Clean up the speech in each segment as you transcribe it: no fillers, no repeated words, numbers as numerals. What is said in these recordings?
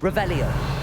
Revelio.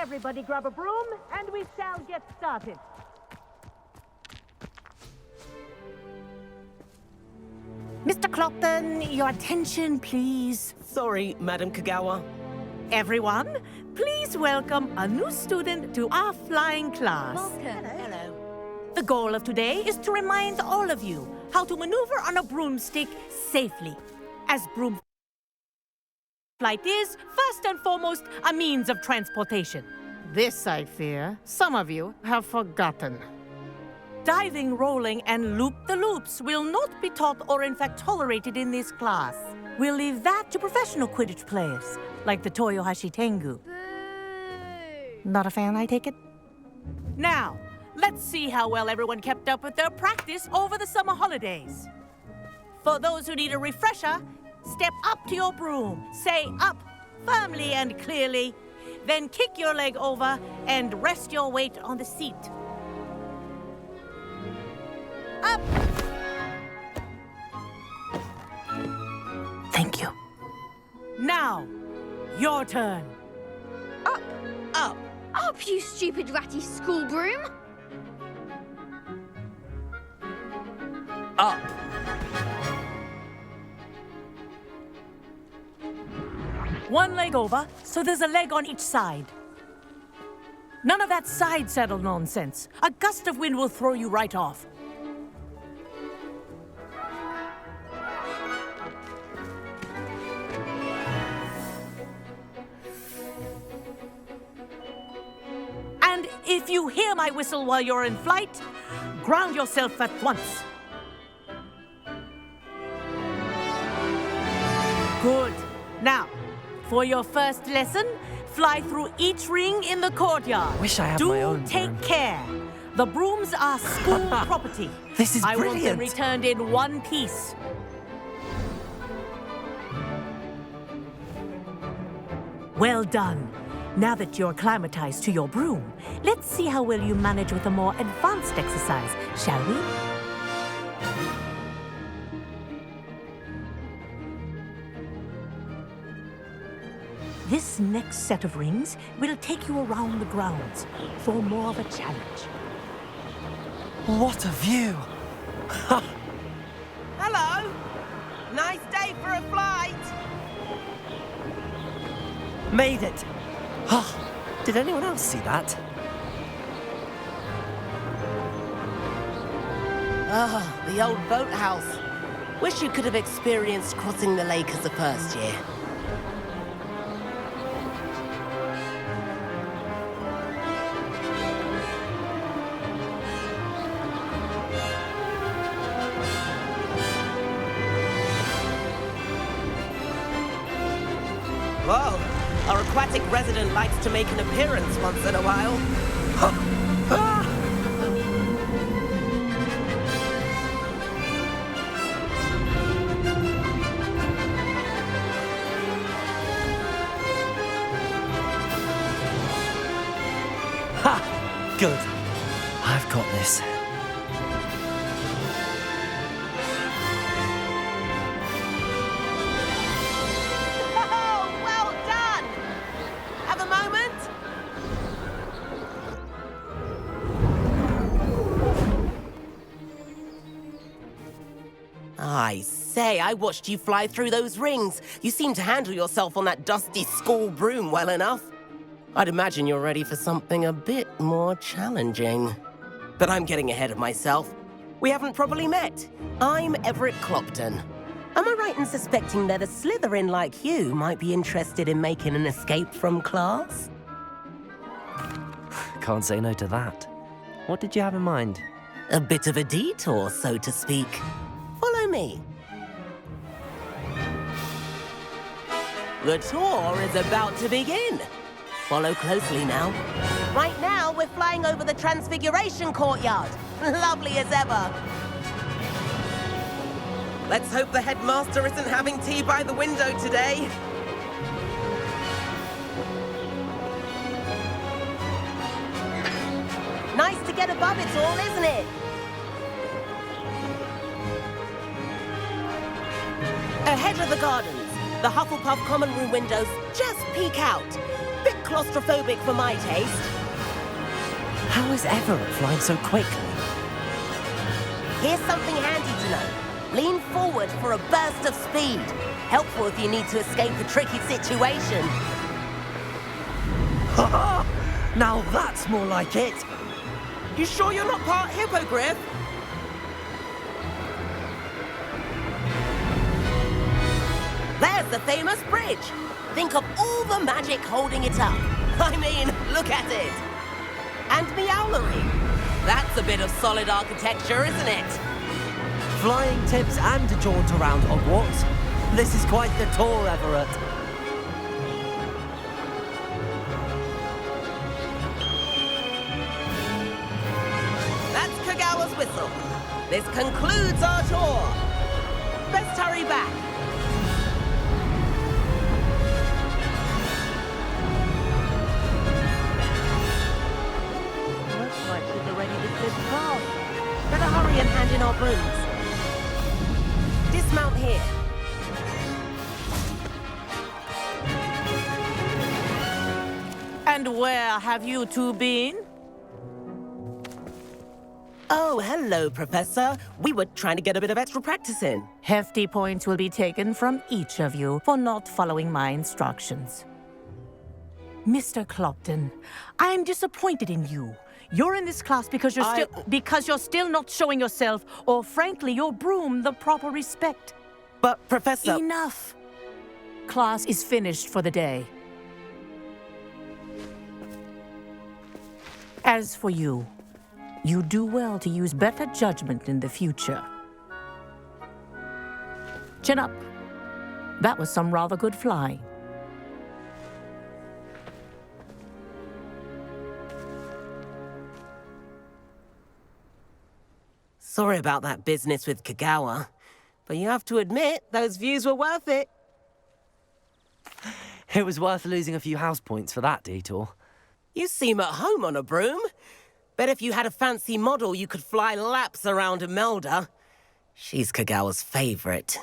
Everybody grab a broom, and we shall get started. Mr. Clopton, your attention, please. Sorry, Madam Kagawa. Everyone, please welcome a new student to our flying class. Hello. The goal of today is to remind all of you how to maneuver on a broomstick safely, as broom flight is, first and foremost, a means of transportation. This, I fear, some of you have forgotten. Diving, rolling, and loop-the-loops will not be taught or in fact tolerated in this class. We'll leave that to professional Quidditch players, like the Toyohashi Tengu. Not a fan, I take it? Now, let's see how well everyone kept up with their practice over the summer holidays. For those who need a refresher, step up to your broom, say up firmly and clearly, then kick your leg over and rest your weight on the seat. Up! Thank you. Now, your turn. Up! Up! Up, you stupid ratty school broom! Up! One leg over, so there's a leg on each side. None of that side saddle nonsense. A gust of wind will throw you right off. And if you hear my whistle while you're in flight, ground yourself at once. Good. Now, for your first lesson, fly through each ring in the courtyard. Wish I had Do my own take broom. care. The brooms are school property. This is I want them brilliant. returned in one piece. Well done. Now that you're acclimatized to your broom, let's see how well you manage with a more advanced exercise, shall we? This next set of rings will take you around the grounds for more of a challenge. What a view! Hello. Nice day for a flight. Made it! Oh, did anyone else see that? Oh, the old boathouse. Wish you could have experienced crossing the lake as a first year. Whoa, our aquatic resident likes to make an appearance once in a while. Ha! Good. I've got this. Oh, well done! Have a moment? I say, I watched you fly through those rings. You seem to handle yourself on that dusty school broom well enough. I'd imagine you're ready for something a bit more challenging. But I'm getting ahead of myself. We haven't properly met. I'm Everett Clopton. Am I right in suspecting that a Slytherin like you might be interested in making an escape from class? Can't say no to that. What did you have in mind? A bit of a detour, so to speak. Follow me. The tour is about to begin. Follow closely now. Right now, we're flying over the Transfiguration Courtyard. Lovely as ever. Let's hope the headmaster isn't having tea by the window today. Nice to get above it all, isn't it? Ahead of the gardens, the Hufflepuff common room windows just peek out. Bit claustrophobic for my taste. How is Everett flying so quickly? Here's something handy to know. Lean forward for a burst of speed. Helpful if you need to escape a tricky situation. Ha ha! Now that's more like it! You sure you're not part hippogriff? There's the famous bridge. Think of all the magic holding it up. I mean, look at it. And Meowlery. That's a bit of solid architecture, isn't it? Flying tips and a jaunt around Hogwarts. This is quite the tour, Everett. That's Kagawa's whistle. This concludes our tour. Best hurry back. Looks like she's already dismissed class. Better hurry and hand in our brooms. Dismount here. And where have you two been? Oh, hello, Professor. We were trying to get a bit of extra practice in. Hefty points will be taken from each of you for not following my instructions. Mr. Clopton, I'm disappointed in you. You're in this class because you're still not showing yourself, or frankly, your broom, the proper respect. But, Professor... Enough. Class is finished for the day. As for you, you do well to use better judgment in the future. Chin up. That was some rather good flying. Sorry about that business with Kagawa, but you have to admit, those views were worth it. It was worth losing a few house points for that detour. You seem at home on a broom. Bet if you had a fancy model, you could fly laps around Imelda. She's Kagawa's favorite.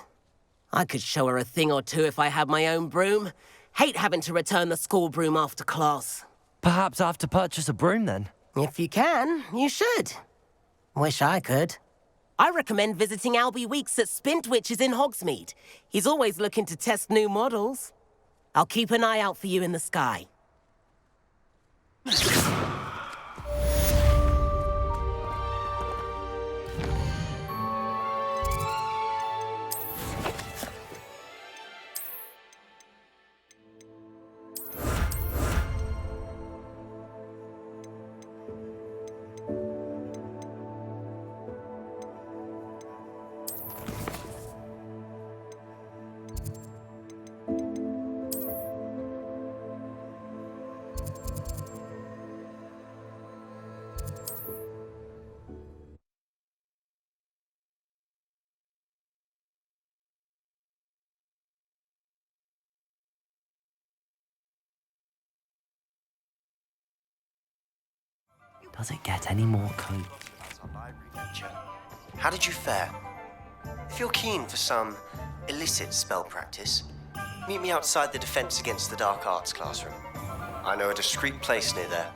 I could show her a thing or two if I had my own broom. Hate having to return the school broom after class. Perhaps I have to purchase a broom then. If you can, you should. Wish I could. I recommend visiting Albie Weeks at Spintwitches in Hogsmeade. He's always looking to test new models. I'll keep an eye out for you in the sky. Does it get any more coat? That's our library lecture. How did you fare? If you're keen for some illicit spell practice, meet me outside the Defense Against the Dark Arts classroom. I know a discreet place near there.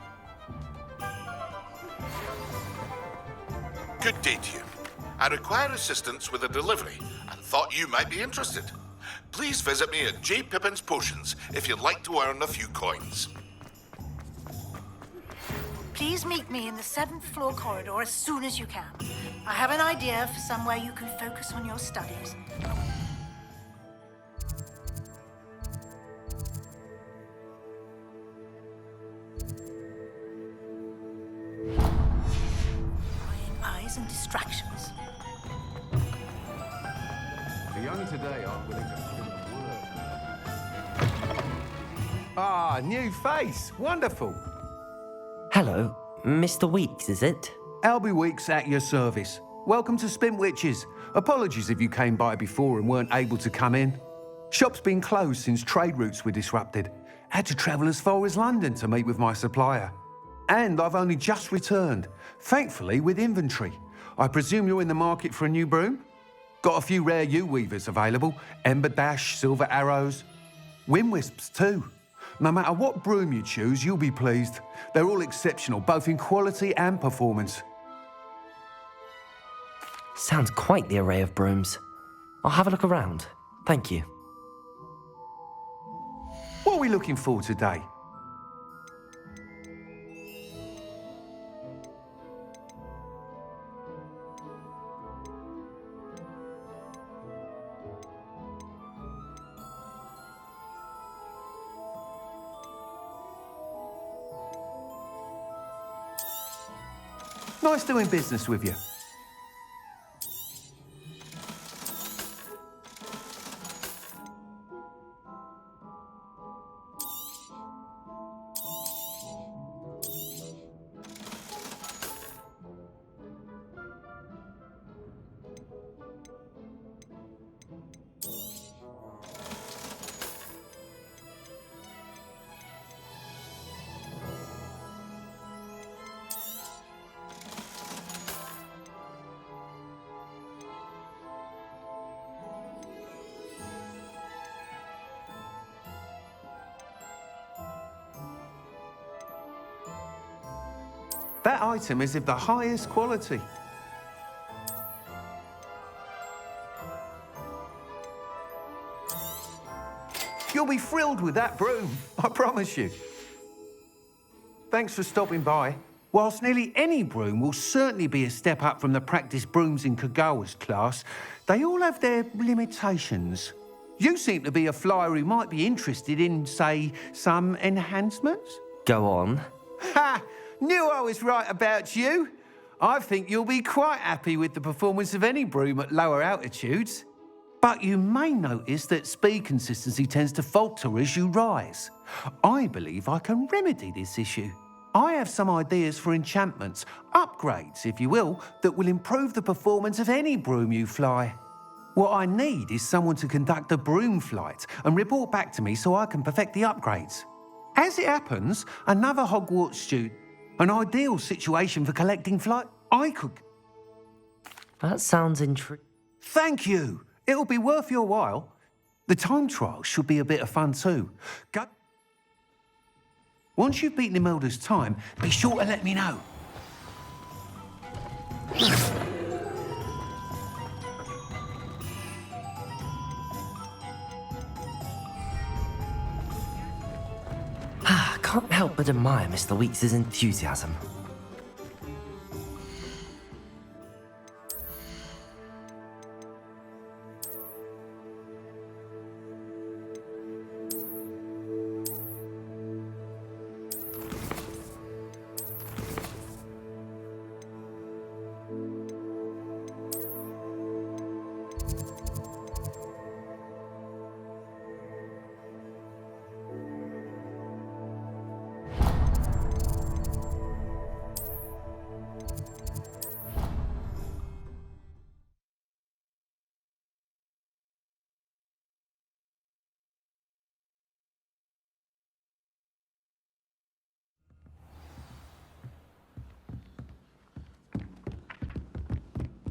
Good day to you. I require assistance with a delivery and thought you might be interested. Please visit me at J. Pippin's Potions if you'd like to earn a few coins. Please meet me in the 7th floor corridor as soon as you can. I have an idea for somewhere you can focus on your studies. Prying eyes and distractions. The young today aren't willing to put in the work. Ah, new face. Wonderful. Hello, Mr. Weeks, is it? Albie Weeks at your service. Welcome to Spintwitches. Apologies if you came by before and weren't able to come in. Shop's been closed since trade routes were disrupted. Had to travel as far as London to meet with my supplier. And I've only just returned, thankfully with inventory. I presume you're in the market for a new broom? Got a few rare U-weavers available. Ember Dash, Silver Arrows. Wind Wisps too. No matter what broom you choose, you'll be pleased. They're all exceptional, both in quality and performance. Sounds quite the array of brooms. I'll have a look around. Thank you. What are we looking for today? Nice doing business with you. That item is of the highest quality. You'll be thrilled with that broom, I promise you. Thanks for stopping by. Whilst nearly any broom will certainly be a step up from the practice brooms in Kagawa's class, they all have their limitations. You seem to be a flyer who might be interested in, say, some enhancements? Go on. Ha! Knew I was right about you. I think you'll be quite happy with the performance of any broom at lower altitudes. But you may notice that speed consistency tends to falter as you rise. I believe I can remedy this issue. I have some ideas for enchantments, upgrades, if you will, that will improve the performance of any broom you fly. What I need is someone to conduct a broom flight and report back to me so I can perfect the upgrades. As it happens, another Hogwarts student, an ideal situation for collecting flight. I could. That sounds intriguing. Thank you. It'll be worth your while. The time trial should be a bit of fun too. Go. Once you've beaten Imelda's time, be sure to let me know. Can't help but admire Mr. Weeks' enthusiasm.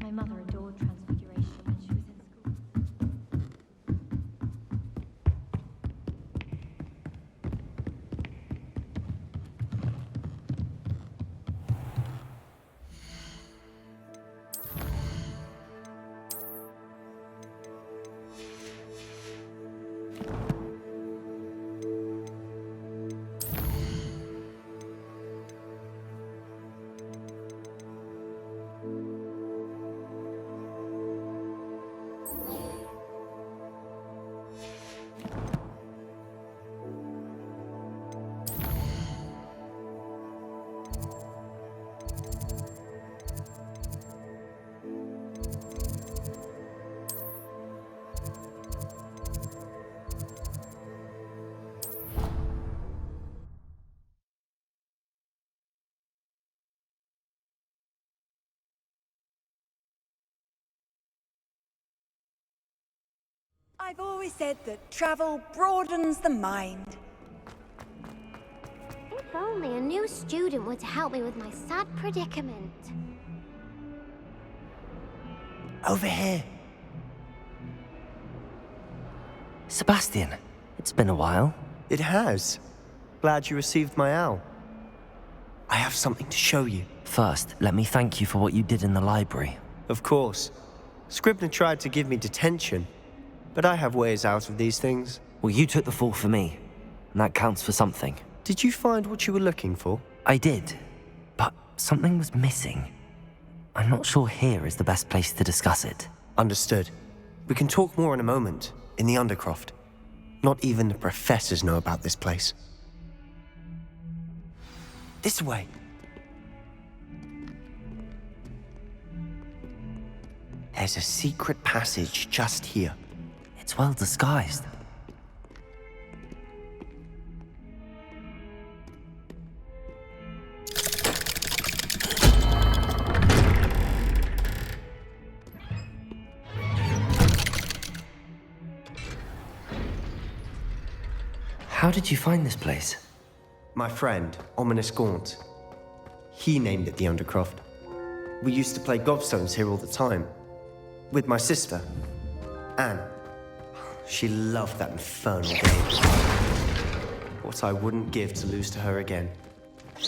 My mother adored Transfiguration when she was in school. I've always said that travel broadens the mind. If only a new student were to help me with my sad predicament. Over here. Sebastian, it's been a while. It has. Glad you received my owl. I have something to show you. First, let me thank you for what you did in the library. Of course. Scribner tried to give me detention, but I have ways out of these things. Well, you took the fall for me, and that counts for something. Did you find what you were looking for? I did, but something was missing. I'm not sure here is the best place to discuss it. Understood. We can talk more in a moment, in the Undercroft. Not even the professors know about this place. This way. There's a secret passage just here. It's well disguised. How did you find this place? My friend, Ominous Gaunt. He named it the Undercroft. We used to play gobstones here all the time. With my sister, Anne. She loved that infernal game. What I wouldn't give to lose to her again.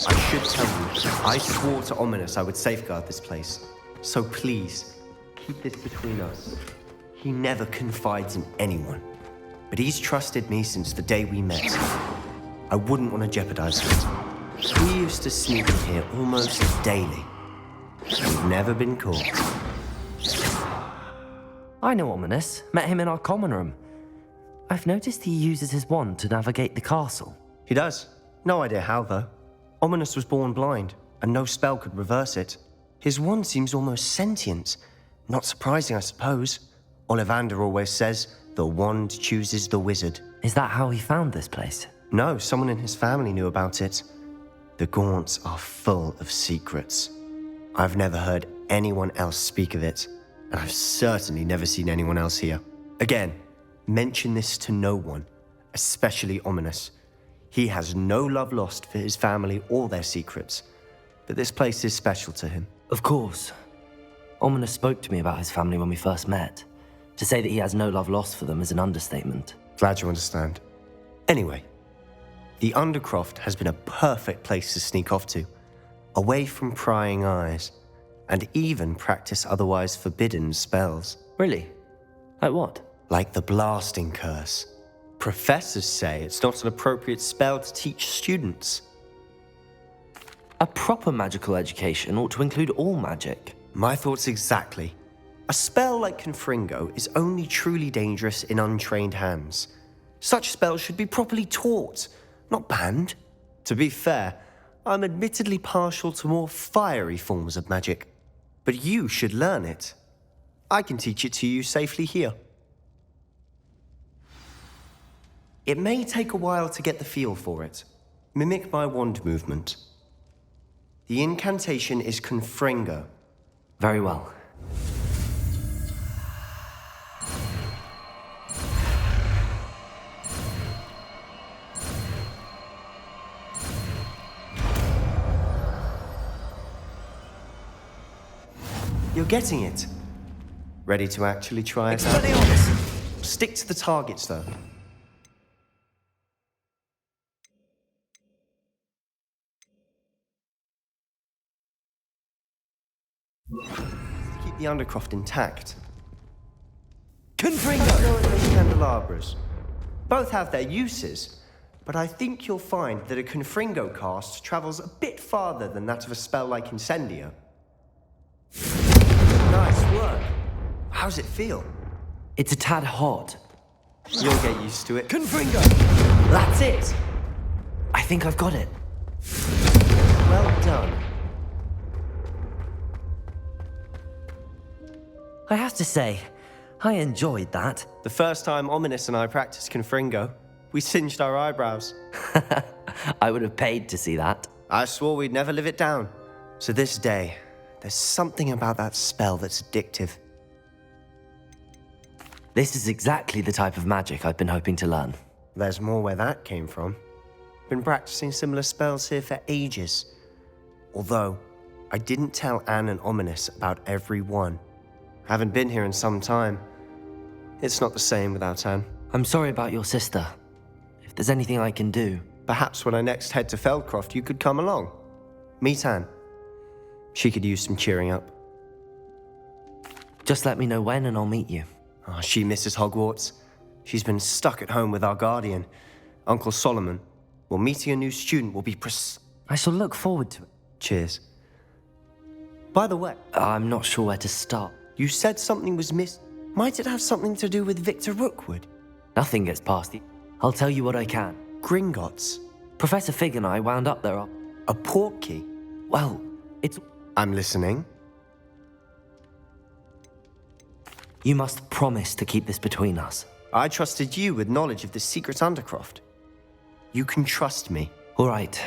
I should tell you, I swore to Ominous I would safeguard this place. So please, keep this between us. He never confides in anyone. But he's trusted me since the day we met. I wouldn't want to jeopardize it. He used to sneak in here almost daily. We've never been caught. I know Ominous. Met him in our common room. I've noticed he uses his wand to navigate the castle. He does. No idea how, though. Ominous was born blind, and no spell could reverse it. His wand seems almost sentient. Not surprising, I suppose. Ollivander always says, the wand chooses the wizard. Is that how he found this place? No, someone in his family knew about it. The Gaunts are full of secrets. I've never heard anyone else speak of it, and I've certainly never seen anyone else here. Again, mention this to no one, especially Ominous. He has no love lost for his family or their secrets, but this place is special to him. Of course. Ominous spoke to me about his family when we first met. To say that he has no love lost for them is an understatement. Glad you understand. Anyway, the Undercroft has been a perfect place to sneak off to, away from prying eyes, and even practice otherwise forbidden spells. Really? Like what? Like the Blasting Curse. Professors say it's not an appropriate spell to teach students. A proper magical education ought to include all magic. My thoughts exactly. A spell like Confringo is only truly dangerous in untrained hands. Such spells should be properly taught, not banned. To be fair, I'm admittedly partial to more fiery forms of magic, but you should learn it. I can teach it to you safely here. It may take a while to get the feel for it. Mimic my wand movement. The incantation is Confringo. Very well. You're getting it. Ready to actually try it out? Stick to the targets, though. Keep the Undercroft intact. Confringo! Those candelabras. Both have their uses, but I think you'll find that a Confringo cast travels a bit farther than that of a spell like Incendio. Nice work. How's it feel? It's a tad hot. You'll get used to it. Confringo! That's it! I think I've got it. Well done. I have to say, I enjoyed that. The first time Ominous and I practiced Confringo, we singed our eyebrows. I would have paid to see that. I swore we'd never live it down. So this day, there's something about that spell that's addictive. This is exactly the type of magic I've been hoping to learn. There's more where that came from. Been practicing similar spells here for ages. Although, I didn't tell Anne and Ominous about every one. Haven't been here in some time. It's not the same without Anne. I'm sorry about your sister. If there's anything I can do... Perhaps when I next head to Feldcroft, you could come along. Meet Anne. She could use some cheering up. Just let me know when and I'll meet you. Oh, she misses Hogwarts. She's been stuck at home with our guardian, Uncle Solomon. Well, meeting a new student will be I shall look forward to it. Cheers. By the way... I'm not sure where to start. You said something was missed. Might it have something to do with Victor Rookwood? Nothing gets past you. I'll tell you what I can. Gringotts? Professor Fig and I wound up there. A portkey? Well, it's... I'm listening. You must promise to keep this between us. I trusted you with knowledge of the secret Undercroft. You can trust me. All right.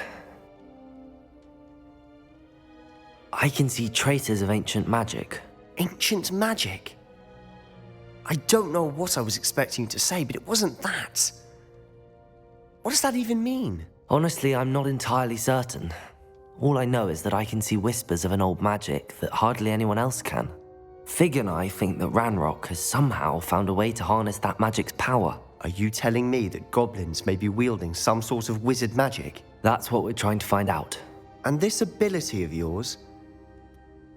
I can see traces of ancient magic. Ancient magic? I don't know what I was expecting you to say, but it wasn't that. What does that even mean? Honestly, I'm not entirely certain. All I know is that I can see whispers of an old magic that hardly anyone else can. Fig and I think that Ranrock has somehow found a way to harness that magic's power. Are you telling me that goblins may be wielding some sort of wizard magic? That's what we're trying to find out. And this ability of yours?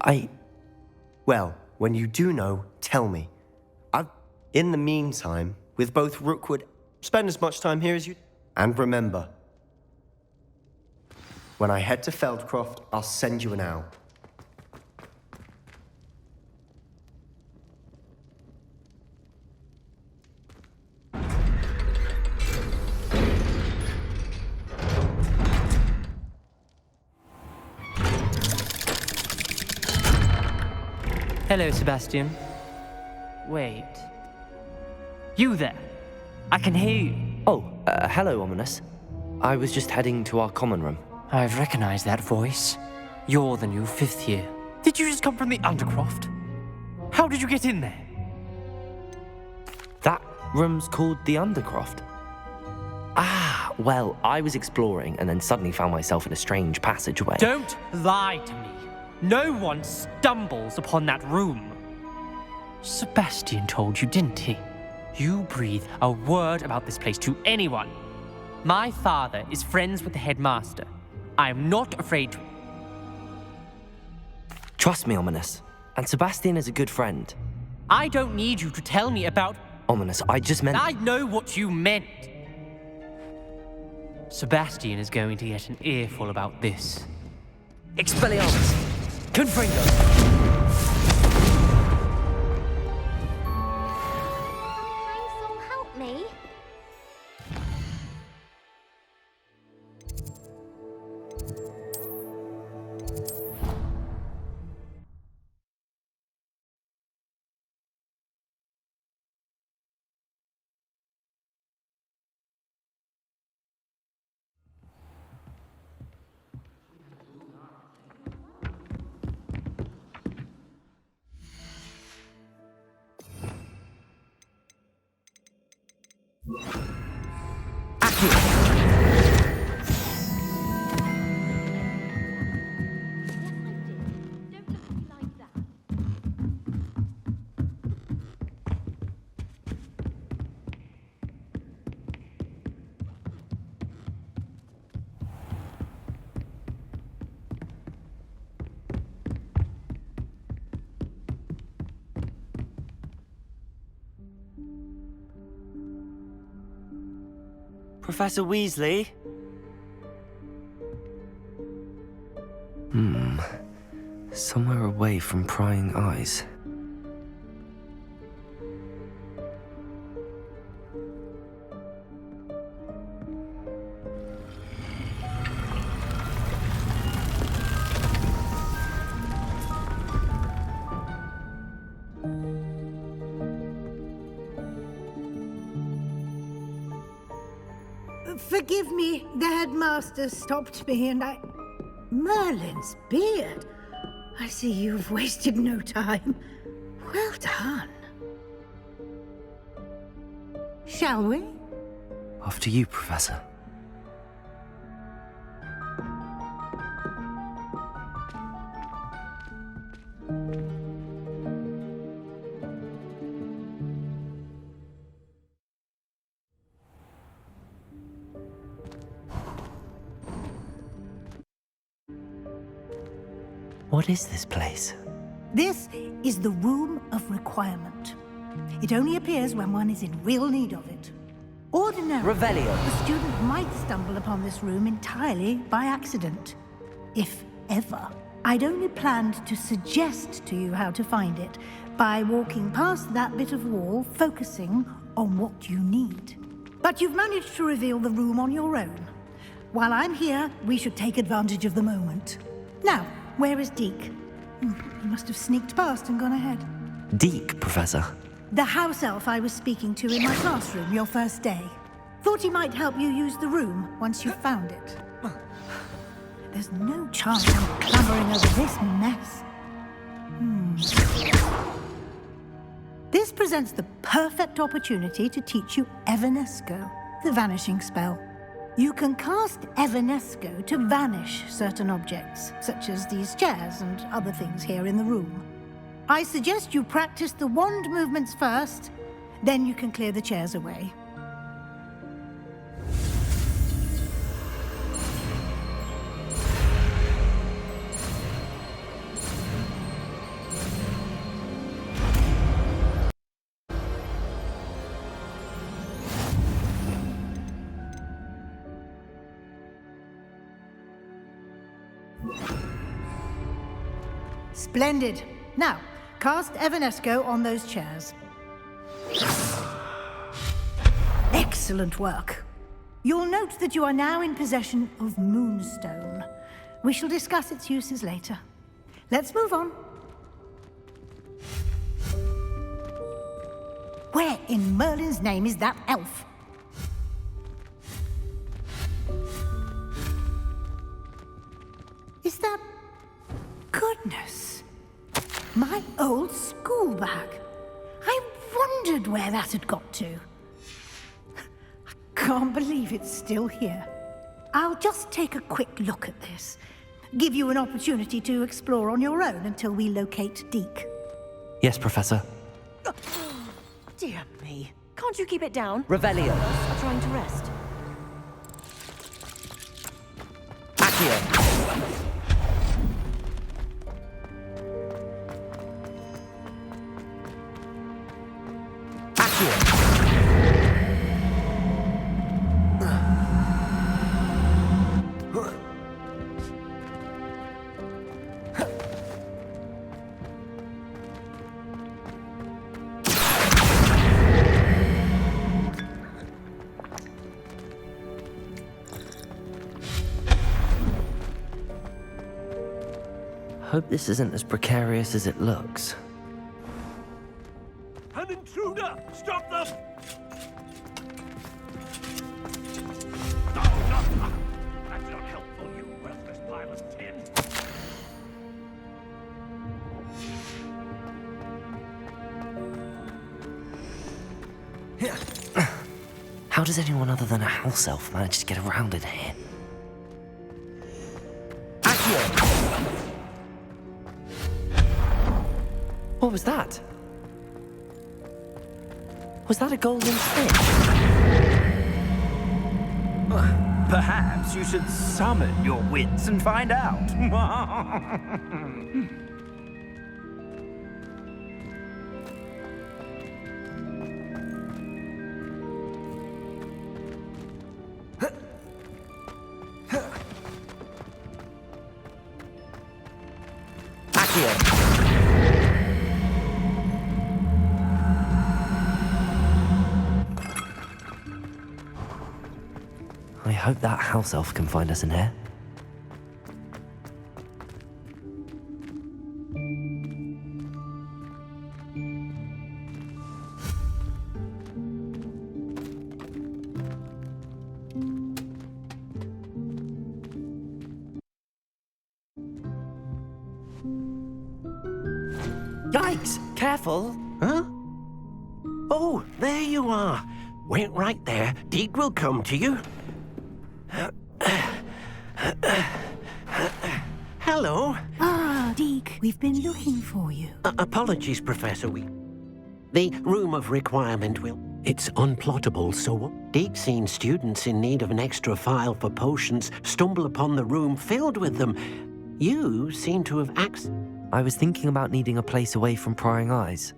I... Well, when you do know, tell me. In the meantime, with both Rookwood, spend as much time here as you... And remember, when I head to Feldcroft, I'll send you an owl. Hello, Sebastian. Wait, You there? I can hear you. Oh, hello, Ominous. I was just heading to our common room. I've recognized that voice. You're the new 5th year. Did you just come from the Undercroft? How did you get in there? That room's called the Undercroft. Ah, well, I was exploring and then suddenly found myself in a strange passageway. Don't lie to me. No one stumbles upon that room. Sebastian told you, didn't he? You breathe a word about this place to anyone. My father is friends with the headmaster. I am not afraid to... Trust me, Ominous. And Sebastian is a good friend. I don't need you to tell me about... Ominous, I just meant... I know what you meant. Sebastian is going to get an earful about this. Expelliarmus! Confringo! Soul, help me. Professor Weasley? Somewhere away from prying eyes. Forgive me, the headmaster stopped me and I... Merlin's beard. I see you've wasted no time. Well done. Shall we? After you, Professor. What is this place? This is the Room of Requirement. It only appears when one is in real need of it. Ordinarily, Revelio. the student might stumble upon this room entirely by accident. If ever. I'd only planned to suggest to you how to find it by walking past that bit of wall, focusing on what you need. But you've managed to reveal the room on your own. While I'm here, we should take advantage of the moment. Now, where is Deke? He must have sneaked past and gone ahead. Deke, Professor. The house elf I was speaking to in my classroom your first day. Thought he might help you use the room once you found it. There's no chance I'm clambering over this mess. This presents the perfect opportunity to teach you Evanesco, the vanishing spell. You can cast Evanesco to vanish certain objects, such as these chairs and other things here in the room. I suggest you practice the wand movements first, then you can clear the chairs away. Splendid. Now, cast Evanesco on those chairs. Excellent work. You'll note that you are now in possession of Moonstone. We shall discuss its uses later. Let's move on. Where in Merlin's name is that elf? Is that... Goodness. My old school bag. I wondered where that had got to. I can't believe it's still here. I'll just take a quick look at this. Give you an opportunity to explore on your own until we locate Deke. Yes, Professor. Dear me. Can't you keep it down? Revelio. I'm trying to rest. Accio. Hope this isn't as precarious as it looks. An intruder! Stop them! Oh, no! That's not helpful, you worthless pile of tin. How does anyone other than a house elf manage to get around in here? What was that? Was that a golden fish? Perhaps you should summon your wits and find out. I hope that house elf can find us in here. Yikes! Careful! Huh? Oh, there you are. Wait right there. Deke will come to you. Hello. Ah, Deke, we've been looking for you. Apologies, Professor. The room of requirement It's unplottable, so Deke's seen students in need of an extra file for potions stumble upon the room filled with them. You seem to have I was thinking about needing a place away from prying eyes.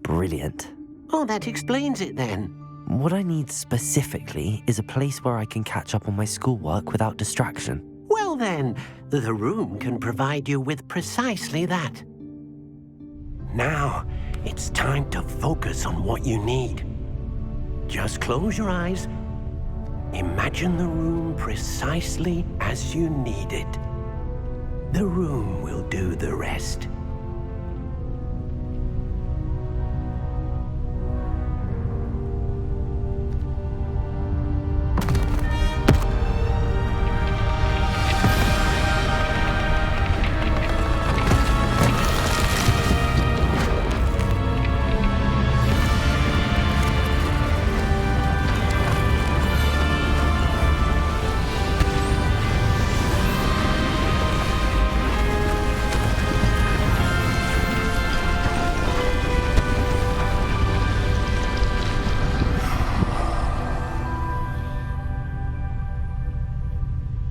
Brilliant. Oh, that explains it then. What I need specifically is a place where I can catch up on my schoolwork without distraction. Well then, the room can provide you with precisely that. Now, it's time to focus on what you need. Just close your eyes. Imagine the room precisely as you need it. The room will do the rest.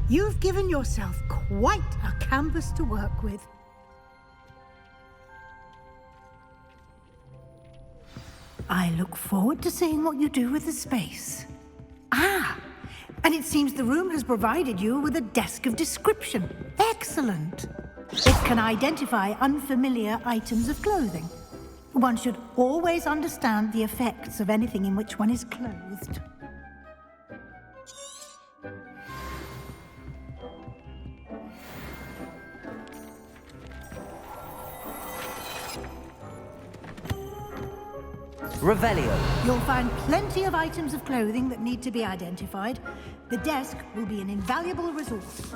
You've given yourself quite a canvas to work with. I look forward to seeing what you do with the space. Ah, and it seems the room has provided you with a desk of description. Excellent. It can identify unfamiliar items of clothing. One should always understand the effects of anything in which one is clothed. Revelio. You'll find plenty of items of clothing that need to be identified. The desk will be an invaluable resource.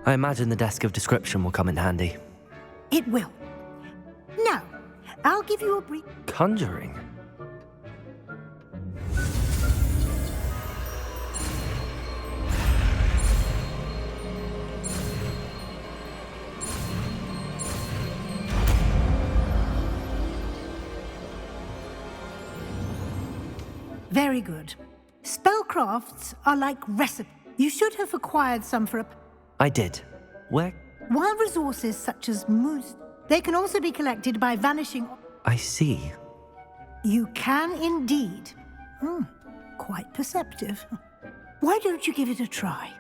I imagine the desk of description will come in handy. It will. Now, I'll give you a brief... Conjuring? Very good. Spellcrafts are like recipes. You should have acquired some for a... I did. Where? While resources such as moose, they can also be collected by vanishing... I see. You can indeed. Quite perceptive. Why don't you give it a try?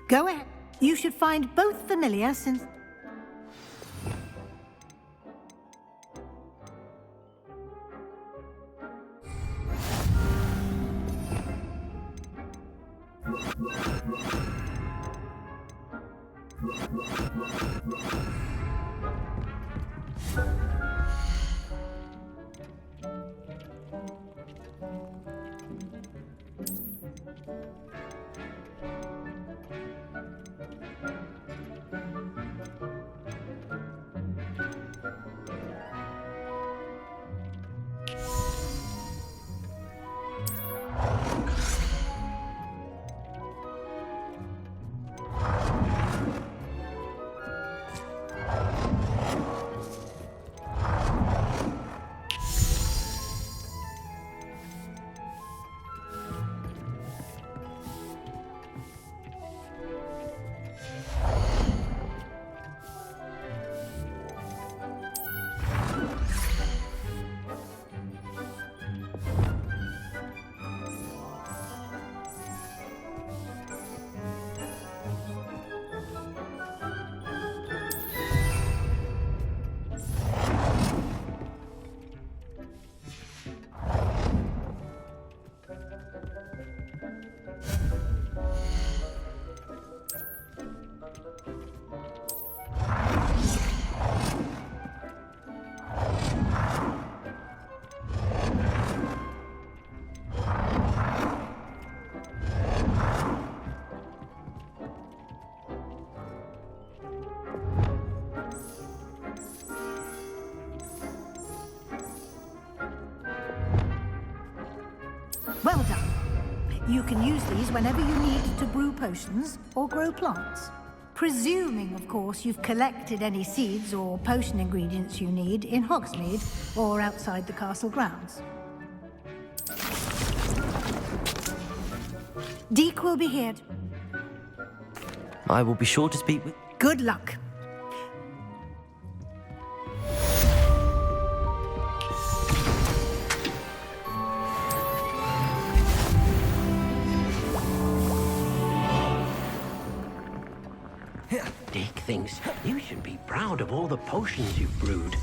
Go ahead. You should find both familiar since... Well done. You can use these whenever you need to brew potions or grow plants. Presuming, of course, you've collected any seeds or potion ingredients you need in Hogsmeade or outside the castle grounds. Deke will be here. I will be sure to speak with... Good luck. Dick thinks you should be proud of all the potions you've brewed.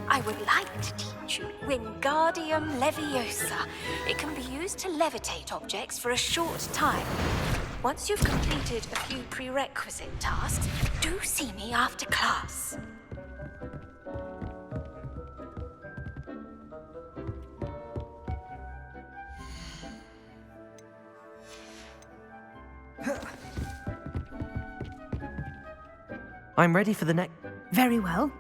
I would like to teach you Wingardium Leviosa. It can be used to levitate objects for a short time. Once you've completed a few prerequisite tasks, do see me after class. I'm ready for the next... Very well.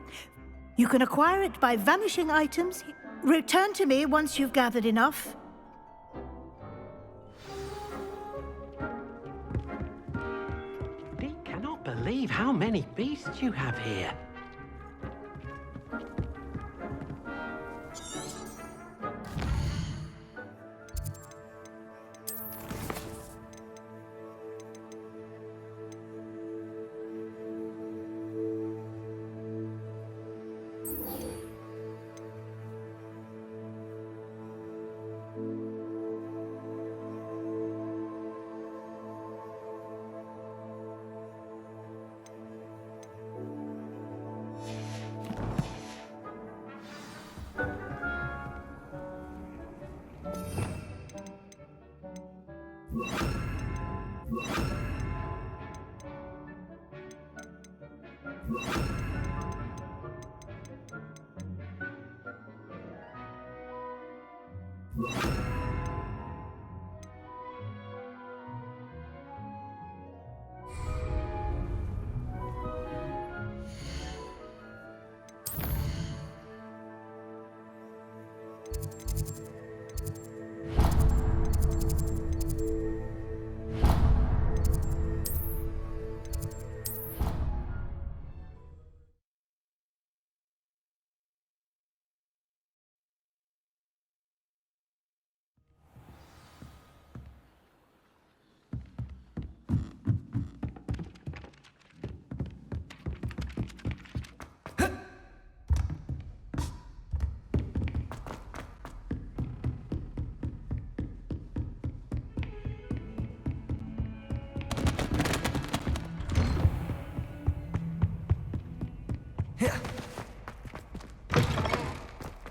You can acquire it by vanishing items. Return to me once you've gathered enough. believe how many beasts you have here.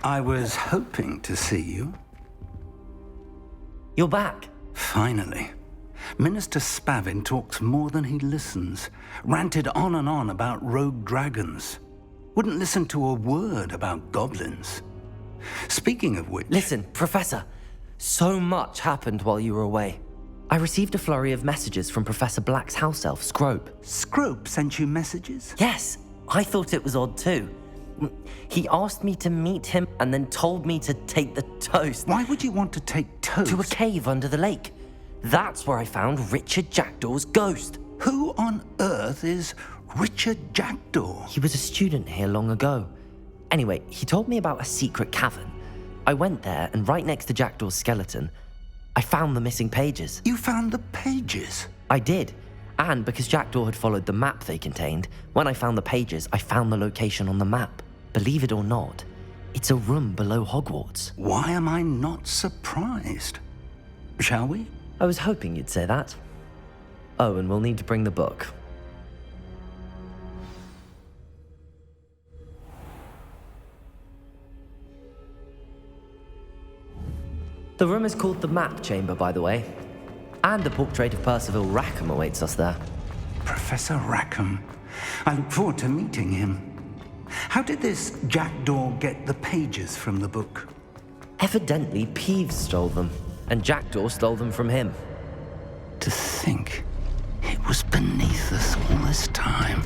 I was hoping to see you. You're back. Finally. Minister Spavin talks more than he listens. Ranted on and on about rogue dragons. Wouldn't listen to a word about goblins. Speaking of which... Listen, Professor. So much happened while you were away. I received a flurry of messages from Professor Black's house elf, Scrope. Scrope sent you messages? Yes. I thought it was odd too. He asked me to meet him and then told me to take the toast. Why would you want to take toast? To a cave under the lake. That's where I found Richard Jackdaw's ghost. Who on earth is Richard Jackdaw? He was a student here long ago. Anyway, he told me about a secret cavern. I went there, and right next to Jackdaw's skeleton, I found the missing pages. You found the pages? I did. And because Jackdaw had followed the map they contained, when I found the pages, I found the location on the map. Believe it or not, it's a room below Hogwarts. Why am I not surprised? Shall we? I was hoping you'd say that. Oh, and we'll need to bring the book. The room is called the Map Chamber, by the way. And a portrait of Percival Rackham awaits us there. Professor Rackham. I look forward to meeting him. How did this Jackdaw get the pages from the book? Evidently, Peeves stole them, and Jackdaw stole them from him. To think it was beneath us all this time.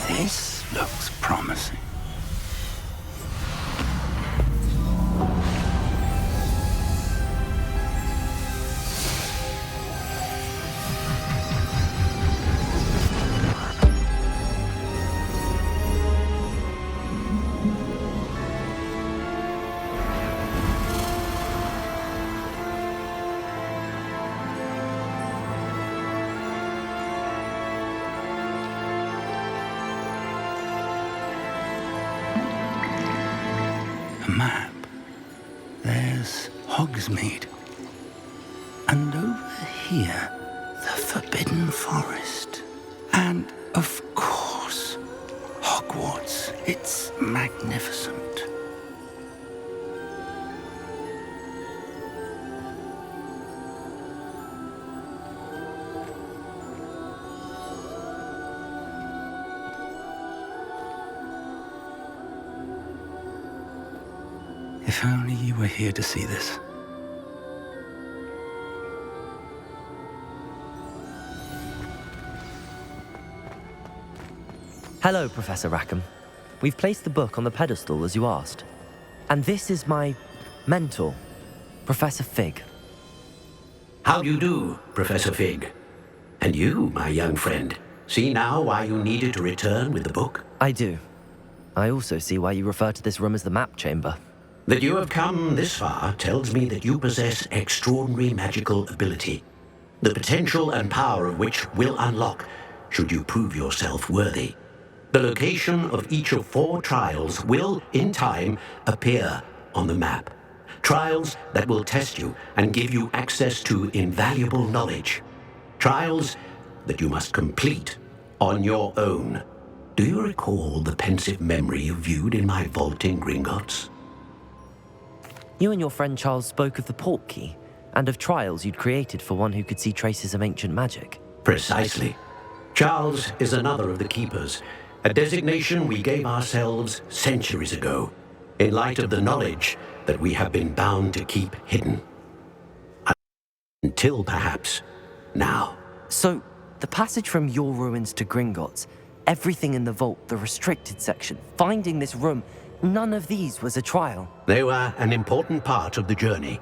This looks promising. Map. There's Hogsmeade. And over here, the Forbidden Forest. And, of course, Hogwarts. It's magnificent. If only you were here to see this. Hello, Professor Rackham. We've placed the book on the pedestal as you asked. And this is my mentor, Professor Fig. How do you do, Professor Fig? And you, my young friend, see now why you needed to return with the book? I do. I also see why you refer to this room as the map chamber. That you have come this far tells me that you possess extraordinary magical ability, the potential and power of which will unlock should you prove yourself worthy. The location of each of 4 trials will, in time, appear on the map. Trials that will test you and give you access to invaluable knowledge. Trials that you must complete on your own. Do you recall the pensive memory you viewed in my vault in Gringotts? You and your friend Charles spoke of the port key and of trials you'd created for one who could see traces of ancient magic. Precisely. Charles is another of the keepers, a designation we gave ourselves centuries ago, in light of the knowledge that we have been bound to keep hidden. Until perhaps now. So, the passage from your ruins to Gringotts, everything in the vault, the restricted section, finding this room, none of these was a trial. They were an important part of the journey,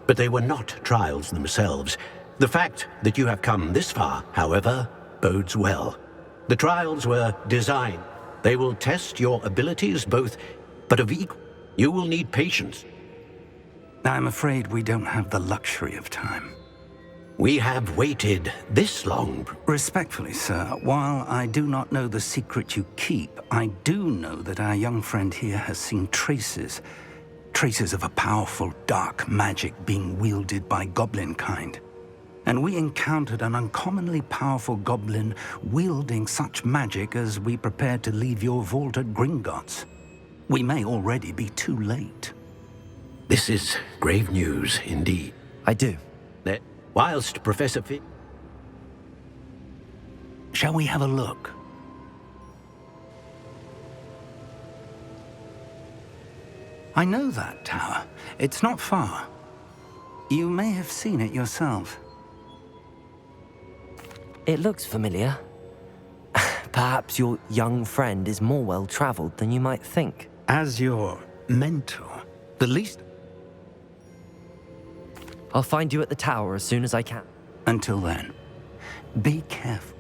but they were not trials themselves. The fact that you have come this far, however, bodes well. The trials were designed. They will test your abilities both, but of equal. You will need patience. I'm afraid we don't have the luxury of time. We have waited this long. Respectfully, sir, while I do not know the secret you keep, I do know that our young friend here has seen traces of a powerful dark magic being wielded by goblin kind. And we encountered an uncommonly powerful goblin wielding such magic as we prepared to leave your vault at Gringotts. We may already be too late. This is grave news indeed. I do. Whilst Professor Fig... Shall we have a look? I know that tower. It's not far. You may have seen it yourself. It looks familiar. Perhaps your young friend is more well-traveled than you might think. As your mentor, the least... I'll find you at the tower as soon as I can. Until then, be careful.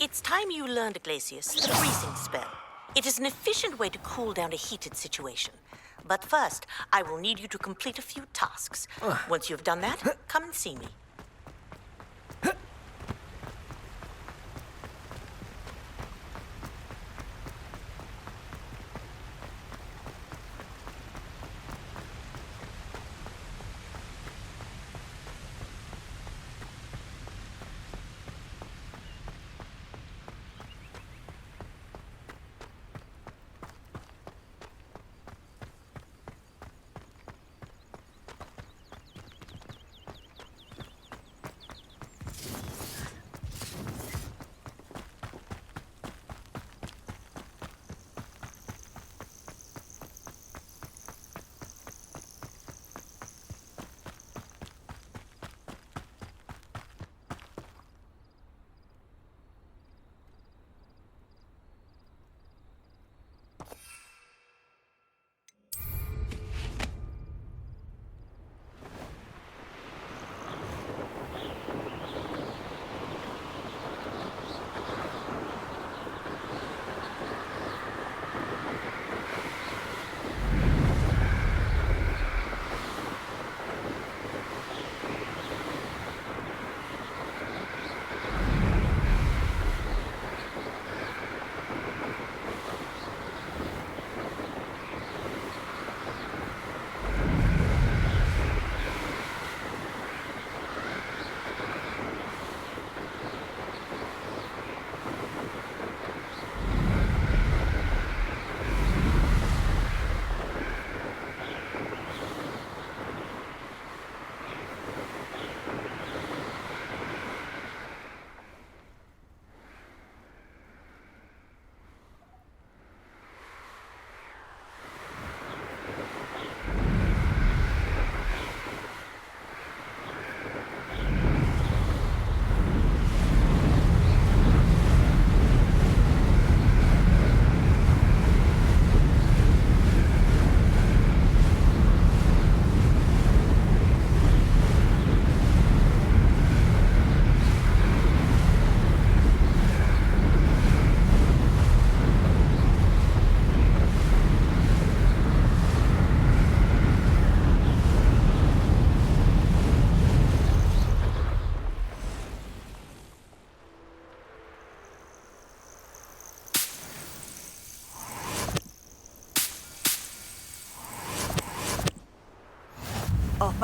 It's time you learned, Glacius, the freezing spell. It is an efficient way to cool down a heated situation. But first, I will need you to complete a few tasks. Once you've done that, come and see me.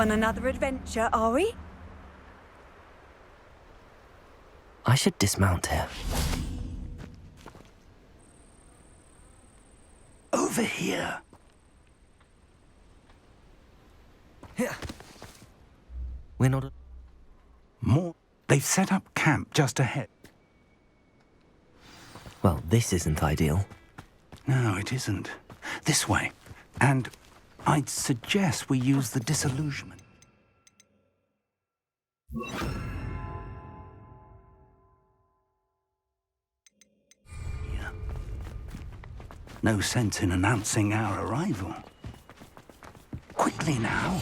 On another adventure, are we? I should dismount here. Over here. We're not... More. They've set up camp just ahead. Well, this isn't ideal. No, it isn't. This way. And I'd suggest we use the disillusionment. Yeah. No sense in announcing our arrival. Quickly now.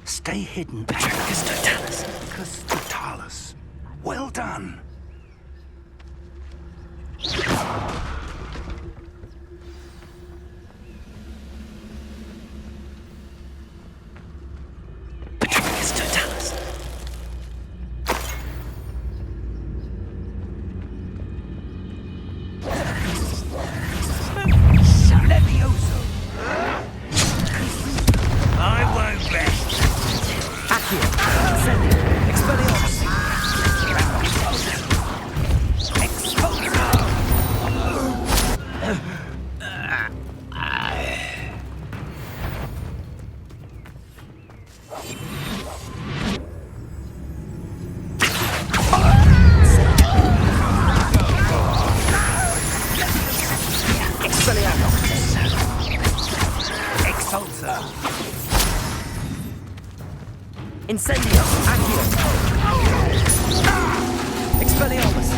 Stay hidden. Petricus totalis. Petricus totalis. Well done. Petricus totalis. Levioso! I won't rest. Accio. Incendio. Expelliarmus. Exulsa! Incendio. Accio. Expelliarmus.